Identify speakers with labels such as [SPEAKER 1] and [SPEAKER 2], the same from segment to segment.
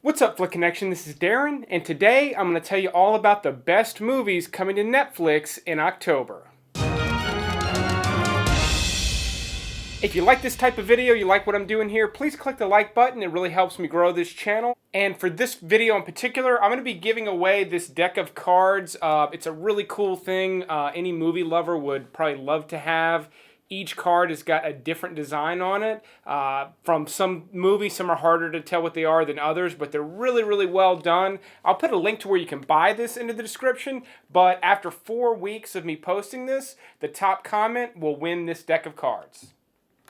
[SPEAKER 1] What's up, Flick Connection? This is Darren, and today I'm going to tell you all about the best movies coming to Netflix in October. If you like this type of video, you like what I'm doing here, please click the like button. It really helps me grow this channel. And for this video in particular, I'm going to be giving away this deck of cards. It's a really cool thing any movie lover would probably love to have. Each card has got a different design on it. From some movies, some are harder to tell what they are than others, but they're really, really well done. I'll put a link to where you can buy this into the description, but after 4 weeks of me posting this, the top comment will win this deck of cards.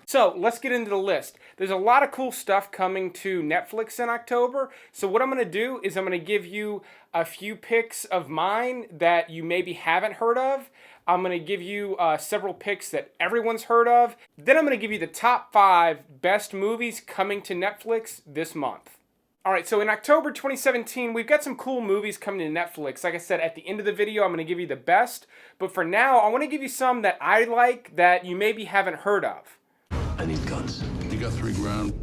[SPEAKER 1] So let's get into the list. There's a lot of cool stuff coming to Netflix in October. So what I'm going to do is I'm going to give you a few picks of mine that you maybe haven't heard of. I'm going to give you several picks that everyone's heard of. Then I'm going to give you the top 5 best movies coming to Netflix this month. Alright, so in October 2017, we've got some cool movies coming to Netflix. Like I said, at the end of the video, I'm going to give you the best. But for now, I want to give you some that I like that you maybe haven't heard of.
[SPEAKER 2] I need guns. You got 3 grand?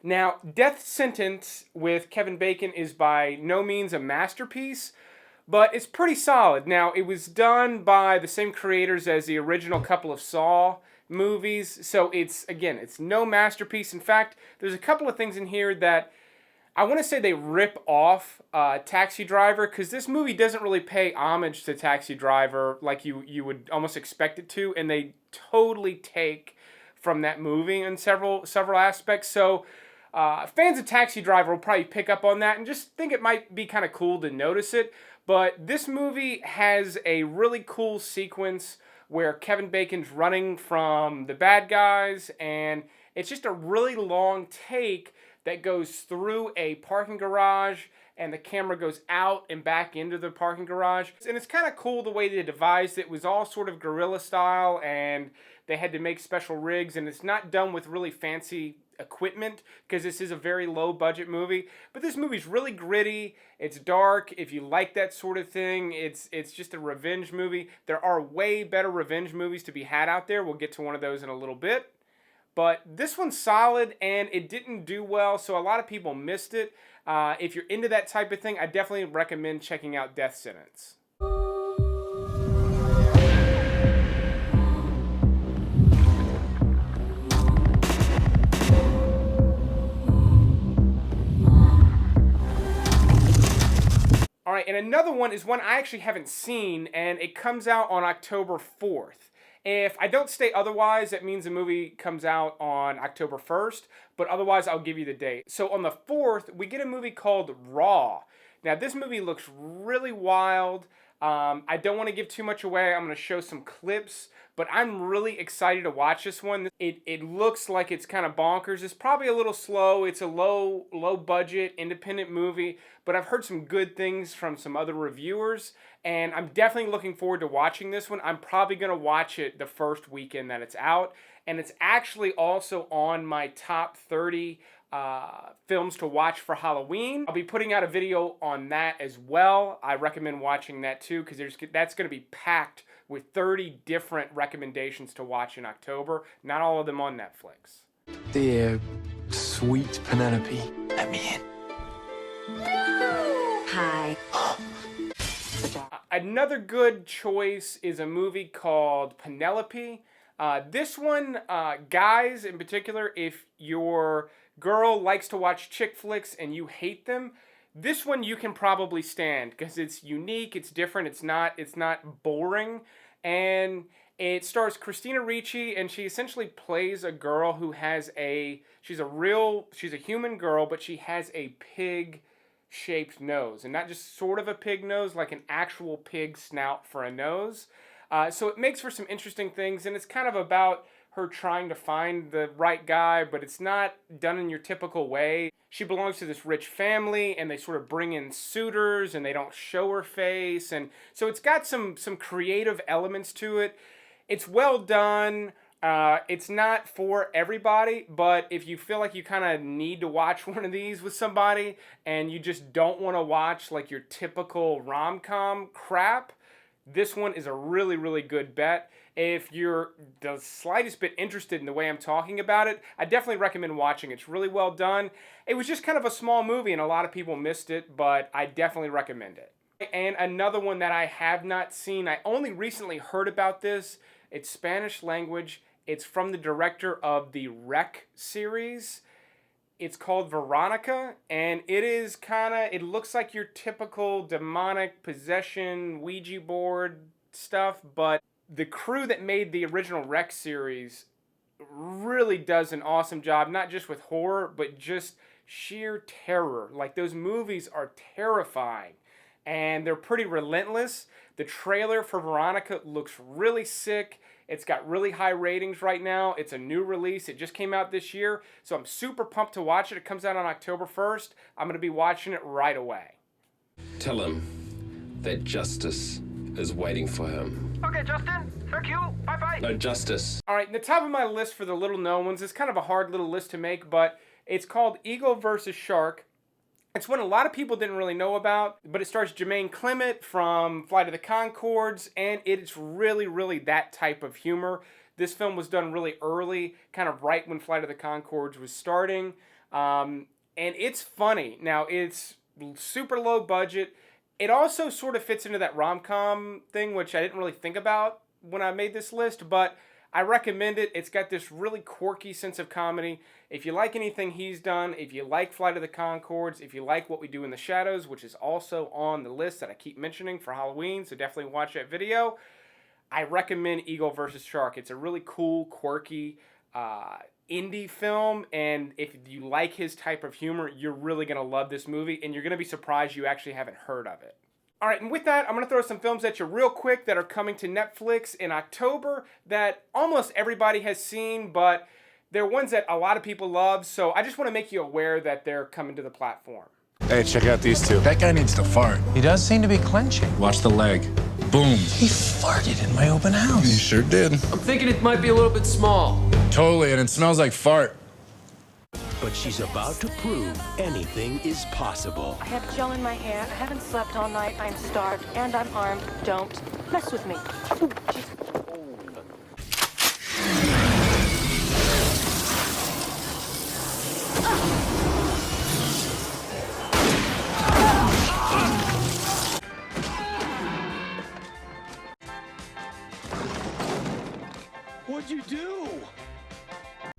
[SPEAKER 1] Now, Death Sentence with Kevin Bacon is by no means a masterpiece, but it's pretty solid. Now, it was done by the same creators as the original couple of Saw movies, so it's no masterpiece. In fact, there's a couple of things in here that I want to say they rip off Taxi Driver, because this movie doesn't really pay homage to Taxi Driver like you would almost expect it to, and they totally take from that movie in several aspects. So fans of Taxi Driver will probably pick up on that and just think it might be kind of cool to notice it. But this movie has a really cool sequence where Kevin Bacon's running from the bad guys, and it's just a really long take that goes through a parking garage, and the camera goes out and back into the parking garage. And it's kind of cool the way they devised it. It was all sort of guerrilla style, and they had to make special rigs, and it's not done with really fancy equipment because this is a very low budget movie. But this movie's really gritty. It's dark. If you like that sort of thing, it's just a revenge movie. There are way better revenge movies to be had out there. We'll get to one of those in a little bit. But this one's solid, and it didn't do well, so a lot of people missed it. If you're into that type of thing, I definitely recommend checking out Death Sentence. Alright, and another one is one I actually haven't seen, and it comes out on October 4th. If I don't state otherwise, that means the movie comes out on October 1st, but otherwise I'll give you the date. So on the 4th, we get a movie called Raw. Now this movie looks really wild. I don't want to give too much away. I'm going to show some clips, but I'm really excited to watch this one. It looks like it's kind of bonkers. It's probably a little slow. It's a low budget independent movie, but I've heard some good things from some other reviewers, and I'm definitely looking forward to watching this one. I'm probably going to watch it the first weekend that it's out, and it's actually also on my top 30 films to watch for Halloween. I'll be putting out a video on that as well. I recommend watching that too, because that's going to be packed with 30 different recommendations to watch in October. Not all of them on Netflix.
[SPEAKER 3] Dear sweet Penelope, let me in.
[SPEAKER 4] Hi.
[SPEAKER 1] Another good choice is a movie called Penelope. This one, guys in particular, if your girl likes to watch chick flicks and you hate them, this one you can probably stand because it's unique, it's different, it's not boring, and it stars Christina Ricci, and she essentially plays a girl who has she's a human girl, but she has a pig-shaped nose, and not just sort of a pig nose, like an actual pig snout for a nose. So it makes for some interesting things, and it's kind of about her trying to find the right guy, but it's not done in your typical way. She belongs to this rich family, and they sort of bring in suitors, and they don't show her face, and so it's got some creative elements to it. It's well done. It's not for everybody, but if you feel like you kind of need to watch one of these with somebody, and you just don't want to watch like your typical rom-com crap, this one is a really, really good bet. If you're the slightest bit interested in the way I'm talking about it, I definitely recommend watching it. It's really well done. It was just kind of a small movie and a lot of people missed it, but I definitely recommend it. And another one that I have not seen, I only recently heard about this. It's Spanish language. It's from the director of the Rec series. It's called Veronica, and it is it looks like your typical demonic possession Ouija board stuff, but the crew that made the original Rec series really does an awesome job, not just with horror, but just sheer terror. Like, those movies are terrifying, and they're pretty relentless. The trailer for Veronica looks really sick. It's got really high ratings right now. It's a new release. It just came out this year, so I'm super pumped to watch it. It comes out on October 1st. I'm going to be watching it right away.
[SPEAKER 4] Tell him that justice is waiting for him.
[SPEAKER 5] Okay, Justin. Thank you. Bye-bye.
[SPEAKER 4] No justice.
[SPEAKER 1] All right, and the top of my list for the little known ones is kind of a hard little list to make, but it's called Eagle versus Shark. It's one a lot of people didn't really know about, but it stars Jermaine Clement from Flight of the Conchords, and it's really, really that type of humor. This film was done really early, kind of right when Flight of the Conchords was starting, and it's funny. Now, it's super low budget. It also sort of fits into that rom-com thing, which I didn't really think about when I made this list, but I recommend it. It's got this really quirky sense of comedy. If you like anything he's done, if you like Flight of the Conchords, if you like What We Do in the Shadows, which is also on the list that I keep mentioning for Halloween, so definitely watch that video, I recommend Eagle vs. Shark. It's a really cool, quirky indie film, and if you like his type of humor, you're really going to love this movie, and you're going to be surprised you actually haven't heard of it. All right, and with that, I'm going to throw some films at you real quick that are coming to Netflix in October that almost everybody has seen, but they're ones that a lot of people love, so I just want to make you aware that they're coming to the platform.
[SPEAKER 3] Hey, check out these two. That guy needs to fart.
[SPEAKER 6] He does seem to be clenching.
[SPEAKER 3] Watch the leg. Boom.
[SPEAKER 6] He farted in my open house.
[SPEAKER 3] He sure did.
[SPEAKER 4] I'm thinking it might be a little bit small.
[SPEAKER 3] Totally, and it smells like fart.
[SPEAKER 7] But she's about to prove anything is possible.
[SPEAKER 8] I have gel in my hair. I haven't slept all night. I'm starved and I'm armed. Don't mess with me. Ooh, geez.
[SPEAKER 7] What'd you do?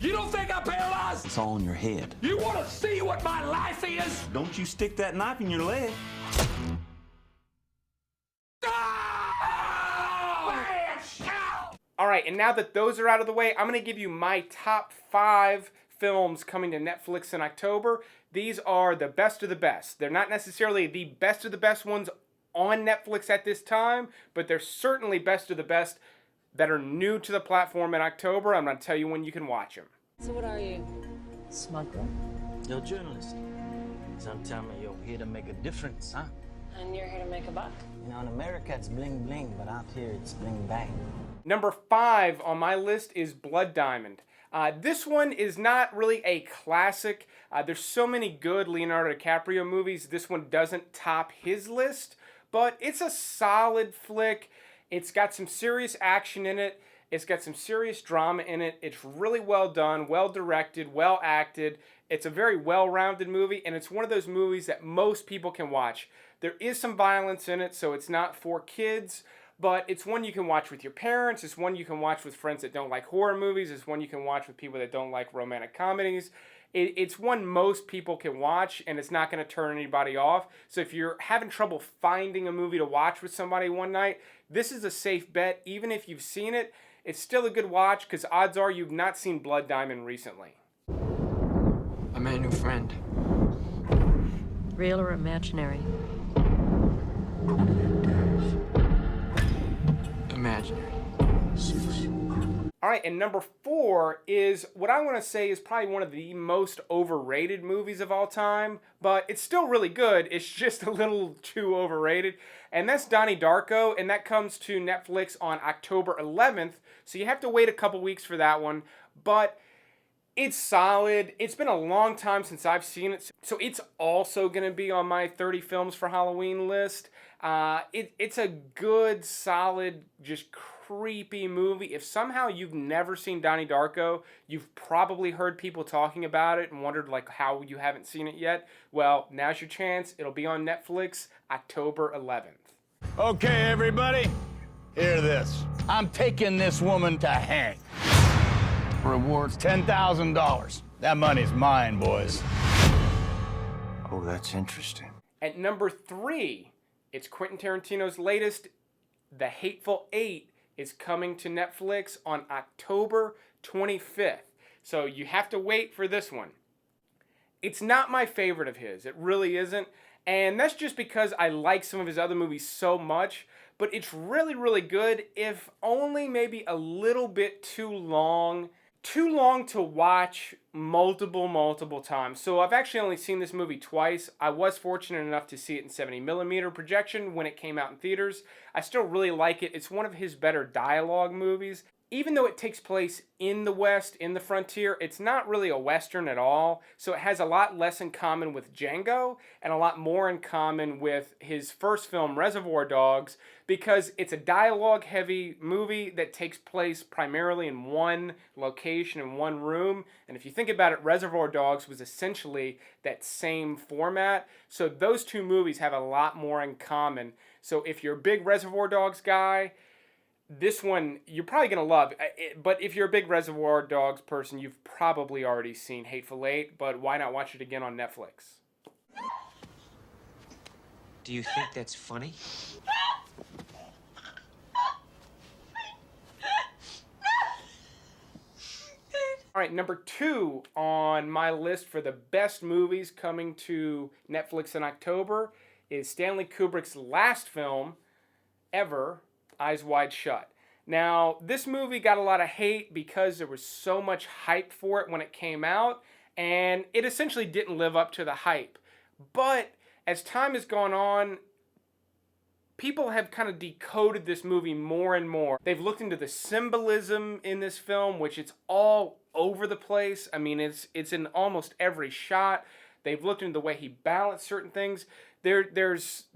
[SPEAKER 9] You don't think I'm paralyzed?
[SPEAKER 10] It's all in your head.
[SPEAKER 9] You want to see what my life is?
[SPEAKER 10] Don't you stick that knife in your leg.
[SPEAKER 1] All right, and now that those are out of the way, I'm going to give you my top 5 films coming to Netflix in October. These are the best of the best. They're not necessarily the best of the best ones on Netflix at this time, but they're certainly best of the best that are new to the platform in October. I'm going to tell you when you can watch them.
[SPEAKER 8] So what are you? Smuggler?
[SPEAKER 10] You're a journalist. Sometimes you're here to make a difference, huh?
[SPEAKER 8] And you're here to make a buck?
[SPEAKER 10] You know, in America it's bling bling, but out here it's bling bang.
[SPEAKER 1] Number 5 on my list is Blood Diamond. This one is not really a classic. There's so many good Leonardo DiCaprio movies. This one doesn't top his list, but it's a solid flick. It's got some serious action in it. It's got some serious drama in it. It's really well done, well directed, well acted. It's a very well-rounded movie, and it's one of those movies that most people can watch. There is some violence in it, so it's not for kids, but it's one you can watch with your parents. It's one you can watch with friends that don't like horror movies. It's one you can watch with people that don't like romantic comedies. It's one most people can watch, and it's not going to turn anybody off. So if you're having trouble finding a movie to watch with somebody one night, this is a safe bet. Even if you've seen it, it's still a good watch because odds are you've not seen Blood Diamond recently.
[SPEAKER 6] I met a new friend.
[SPEAKER 8] Real or imaginary?
[SPEAKER 6] Imaginary.
[SPEAKER 1] All right, and number 4 is what I want to say is probably one of the most overrated movies of all time, but it's still really good. It's just a little too overrated, and that's Donnie Darko, and that comes to Netflix on October 11th, so you have to wait a couple weeks for that one, but it's solid. It's been a long time since I've seen it, so it's also going to be on my 30 films for Halloween list. It's a good, solid, just creepy movie. If somehow you've never seen Donnie Darko, you've probably heard people talking about it and wondered like how you haven't seen it yet. Well, now's your chance. It'll be on Netflix October 11th.
[SPEAKER 11] Okay, everybody, hear this. I'm taking this woman to hang. Reward's $10,000. That money's mine, boys.
[SPEAKER 12] Oh, that's interesting.
[SPEAKER 1] At number 3, it's Quentin Tarantino's latest, The Hateful Eight, is coming to Netflix on October 25th. So you have to wait for this one. It's not my favorite of his. It really isn't. And that's just because I like some of his other movies so much. But it's really, really good, if only maybe a little bit too long. Too long to watch multiple times. So I've actually only seen this movie twice. I was fortunate enough to see it in 70mm projection when it came out in theaters. I still really like it. It's one of his better dialogue movies. Even though it takes place in the West, in the frontier, it's not really a Western at all. So it has a lot less in common with Django and a lot more in common with his first film, Reservoir Dogs, because it's a dialogue-heavy movie that takes place primarily in one location, in one room. And if you think about it, Reservoir Dogs was essentially that same format. So those two movies have a lot more in common. So if you're a big Reservoir Dogs guy, this one you're probably going to love. But if you're a big Reservoir Dogs person, you've probably already seen Hateful Eight, but why not watch it again on Netflix?
[SPEAKER 13] Do you think that's funny?
[SPEAKER 1] All right, number 2 on my list for the best movies coming to Netflix in October is Stanley Kubrick's last film ever, Eyes Wide Shut. Now, this movie got a lot of hate because there was so much hype for it when it came out, and it essentially didn't live up to the hype. But as time has gone on, people have kind of decoded this movie more and more. They've looked into the symbolism in this film, which it's all over the place. I mean, it's in almost every shot. They've looked into the way he balanced certain things. There's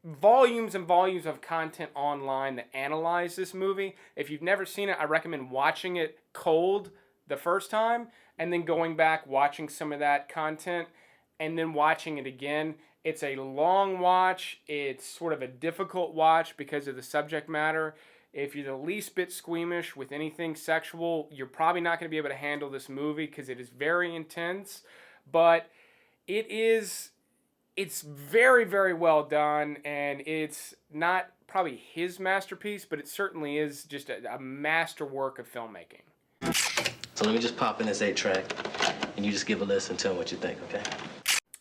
[SPEAKER 1] volumes and volumes of content online that analyze this movie. If you've never seen it, I recommend watching it cold the first time and then going back, watching some of that content, and then watching it again. It's a long watch. It's sort of a difficult watch because of the subject matter. If you're the least bit squeamish with anything sexual, you're probably not going to be able to handle this movie because it is very intense. But it's very, very well done, and it's not probably his masterpiece, but it certainly is just a masterwork of filmmaking.
[SPEAKER 10] So let me just pop in this 8-track, and you just give a listen and tell me what you think, okay?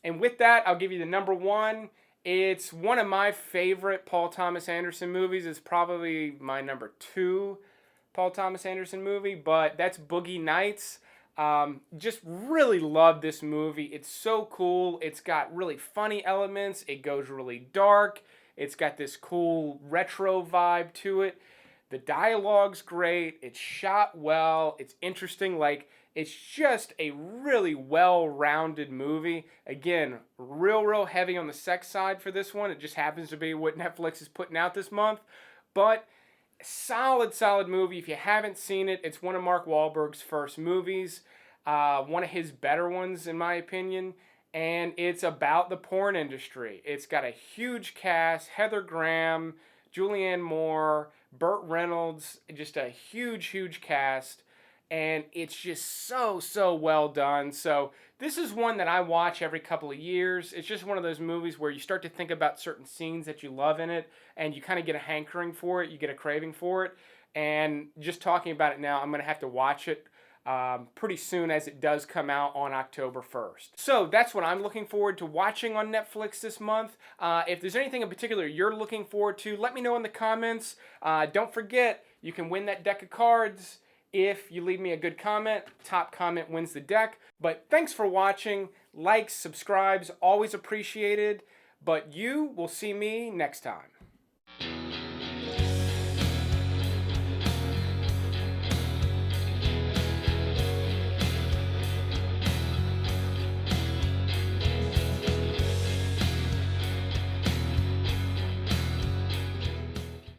[SPEAKER 1] And with that, I'll give you the number 1. It's one of my favorite Paul Thomas Anderson movies. It's probably my number 2 Paul Thomas Anderson movie, but that's Boogie Nights. Just really love this movie. It's so cool. It's got really funny elements. It goes really dark. It's got this cool retro vibe to it. The dialogue's great. It's shot well. It's interesting. Like, it's just a really well-rounded movie. Again, real heavy on the sex side for this one. It just happens to be what Netflix is putting out this month. But solid movie. If you haven't seen it, it's one of Mark Wahlberg's first movies. One of his better ones, in my opinion. And it's about the porn industry. It's got a huge cast. Heather Graham, Julianne Moore, Burt Reynolds. Just a huge cast. And it's just so well done. So this is one that I watch every couple of years. It's just one of those movies where you start to think about certain scenes that you love in it, and you kind of get a hankering for it. You get a craving for it. And just talking about it now, I'm going to have to watch it pretty soon as it does come out on October 1st. So that's what I'm looking forward to watching on Netflix this month. If there's anything in particular you're looking forward to, let me know in the comments. Don't forget, you can win that deck of cards if you leave me a good comment. Top comment wins the deck. But thanks for watching. Likes, subscribes, always appreciated. But you will see me next time.